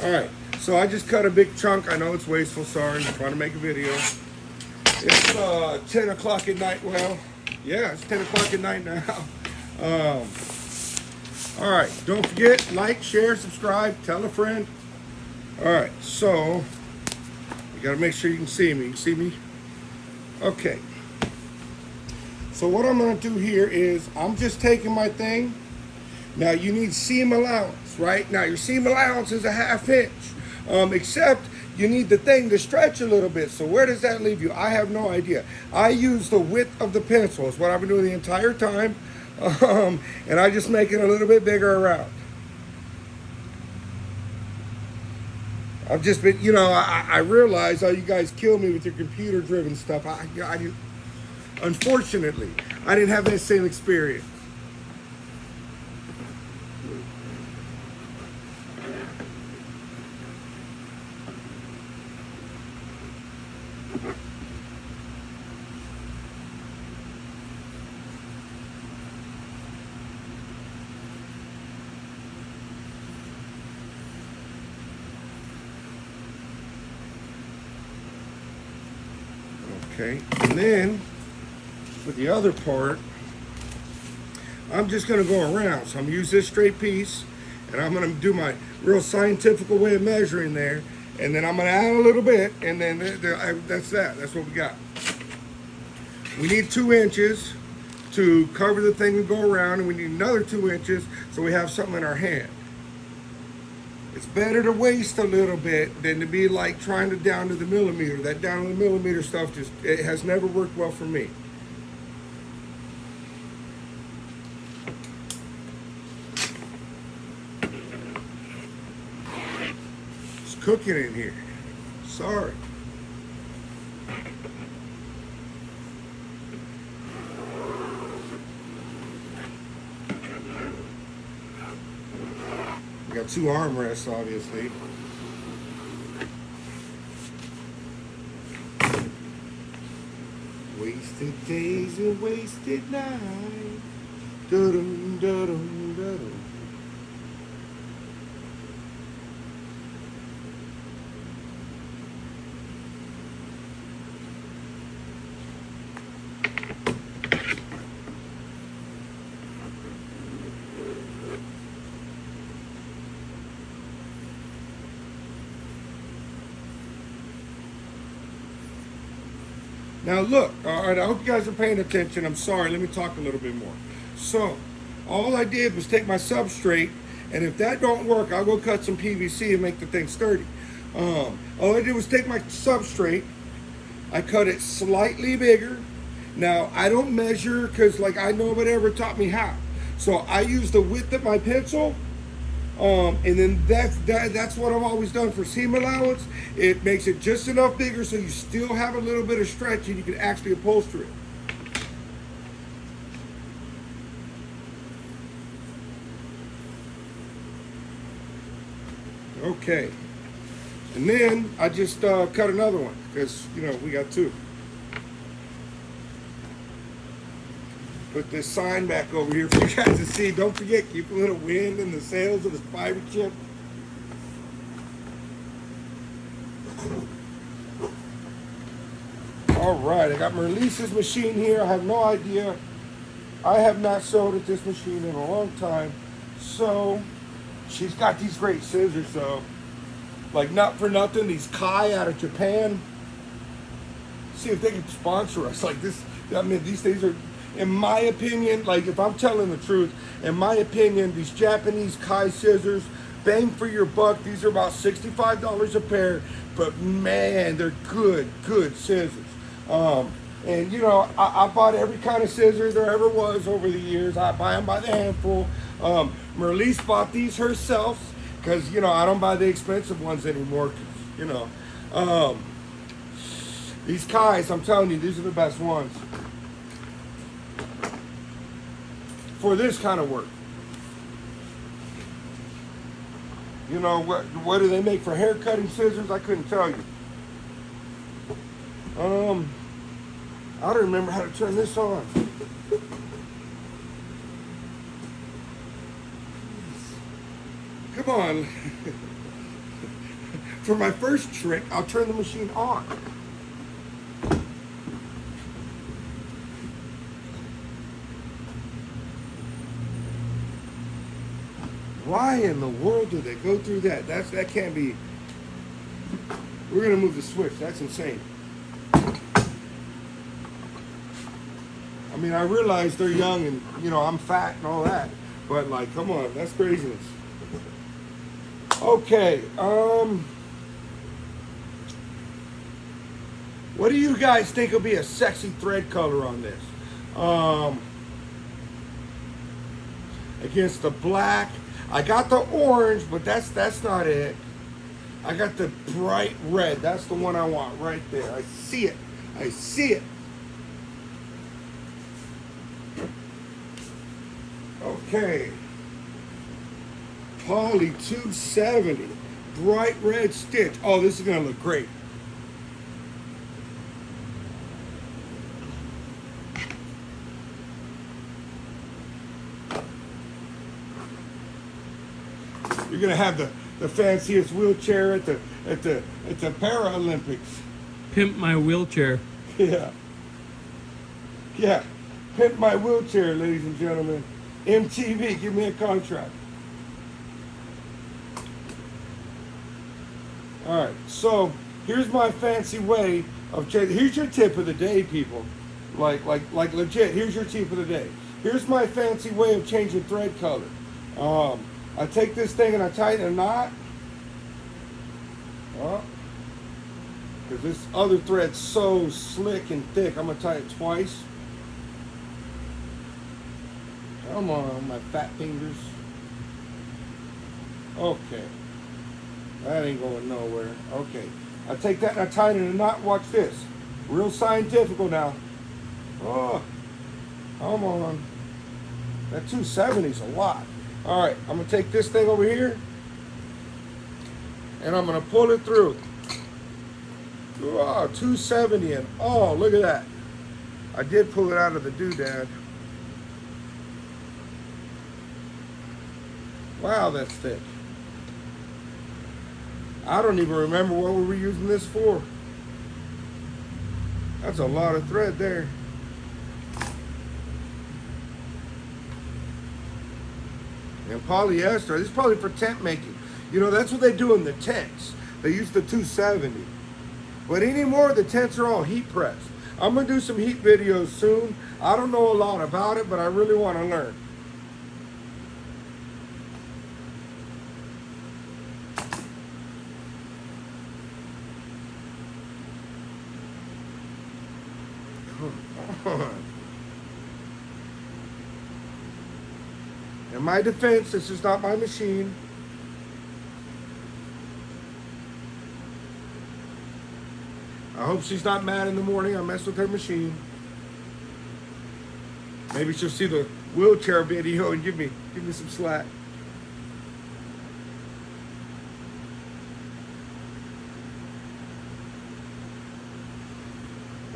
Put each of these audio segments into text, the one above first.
All right, so I just cut a big chunk. I know it's wasteful, sorry, I'm trying to make a video. It's 10 o'clock at night. Well, yeah, it's 10 o'clock at night now. Um, all right, don't forget, like, share, subscribe, tell a friend. All right, so you gotta make sure you can see me. You see me? Okay. So what I'm gonna do here is I'm just taking my thing. Now you need seam allowance, right? Now your seam allowance is a 1/2 inch, except you need the thing to stretch a little bit. So where does that leave you? I have no idea. I use the width of the pencil. It's what I've been doing the entire time. And I just make it a little bit bigger around. I've just been, you know, I realize how you guys kill me with your computer-driven stuff. Unfortunately, I didn't have that same experience. Okay, and then with the other part, I'm just gonna go around. So I'm gonna use this straight piece, and I'm gonna do my real scientific way of measuring there, and then I'm gonna add a little bit, and then that's that. That's what we got. We need 2 inches to cover the thing and go around, and we need another 2 inches so we have something in our hand. It's better to waste a little bit than to be like trying to down to the millimeter. That down to the millimeter stuff it has never worked well for me. It's cooking in here. Sorry. Got 2 armrests, obviously. Wasted days and wasted nights. Da-dum, da-dum, da-dum. Now look, all right, I hope you guys are paying attention. I'm sorry, let me talk a little bit more. So, all I did was take my substrate, and if that don't work, I'll go cut some PVC and make the thing sturdy. All I did was take my substrate, I cut it slightly bigger. Now, I don't measure, because like I nobody ever taught me how. So I use the width of my pencil, and then that's what I've always done for seam allowance. It makes it just enough bigger so you still have a little bit of stretch and you can actually upholster it. Okay, and then I just cut another one because you know we got 2. Put this sign back over here for you guys to see. Don't forget, keep a little wind in the sails of this pirate ship. All right, I got Merlisa's machine here. I have no idea. I have not sewed at this machine in a long time. So, she's got these great scissors, though. Like, not for nothing, these Kai out of Japan. See if they can sponsor us. Like this, I mean, these things are, in my opinion, like if I'm telling the truth, in my opinion, these Japanese Kai scissors, bang for your buck. These are about $65 a pair, but man, they're good scissors. And you know, I bought every kind of scissor there ever was over the years. I buy them by the handful. Merlise bought these herself because, you know, I don't buy the expensive ones anymore. You know, these Kais, I'm telling you, these are the best ones for this kind of work. You know, what do they make for hair cutting scissors? I couldn't tell you. I don't remember how to turn this on. Come on. for my first trick, I'll turn the machine on. Why in the world do they go through that? That can't be. We're gonna move the switch. That's insane. I mean, I realize they're young and, you know, I'm fat and all that, but like, come on, that's craziness. Okay, what do you guys think will be a sexy thread color on this? Against the black, I got the orange, but that's not it. I got the bright red. That's the one I want right there. I see it. I see it. Okay. Poly 270. Bright red stitch. Oh, this is going to look great. You're going to have the fanciest wheelchair at the Paralympics. Pimp my wheelchair. Yeah. Yeah. Pimp my wheelchair, ladies and gentlemen. MTV, give me a contract. All right, so here's my fancy way of changing. Here's your tip of the day, people. Like legit, here's your tip of the day. Here's my fancy way of changing thread color. I take this thing and I tighten a knot. Because this other thread's so slick and thick, I'm gonna tie it twice. Come on, my fat fingers. Okay. That ain't going nowhere. Okay. I take that and I tie it in a knot. Watch this. Real scientifical now. Oh, come on. That 270 is a lot. All right, I'm going to take this thing over here and I'm going to pull it through. Oh, 270 and oh, look at that. I did pull it out of the doodad. Wow, that's thick. I don't even remember what we were using this for. That's a lot of thread there. And polyester, this is probably for tent making. You know, that's what they do in the tents. They use the 270. But anymore, the tents are all heat pressed. I'm gonna do some heat videos soon. I don't know a lot about it, but I really want to learn. In my defense, this is not my machine. I hope she's not mad in the morning I messed with her machine. Maybe she'll see the wheelchair video and give me some slack.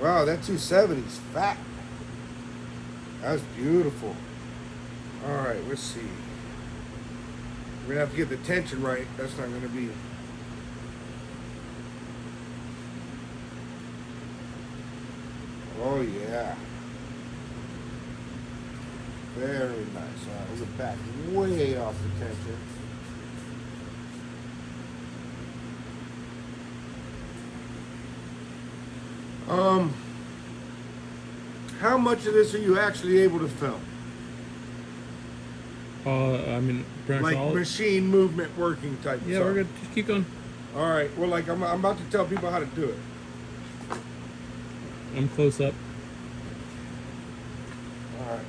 Wow, that 270 is fat. That's beautiful. All right, let's see. We're gonna have to get the tension right. That's not gonna be. Oh yeah. Very nice. All right, we're back way off the tension. How much of this are you actually able to film? I mean, like all machine movement working type. Yeah, we're good. Just keep going. All right. Well, like I'm about to tell people how to do it. I'm close up. All right.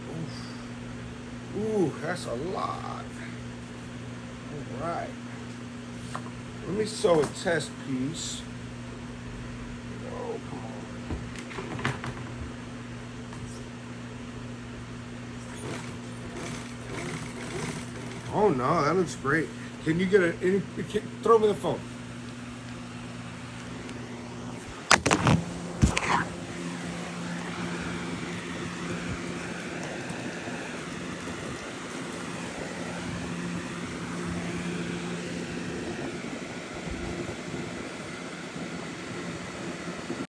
Ooh, that's a lot. All right. Let me sew a test piece. Oh, come on. Oh no, that looks great. Can you get throw me the phone.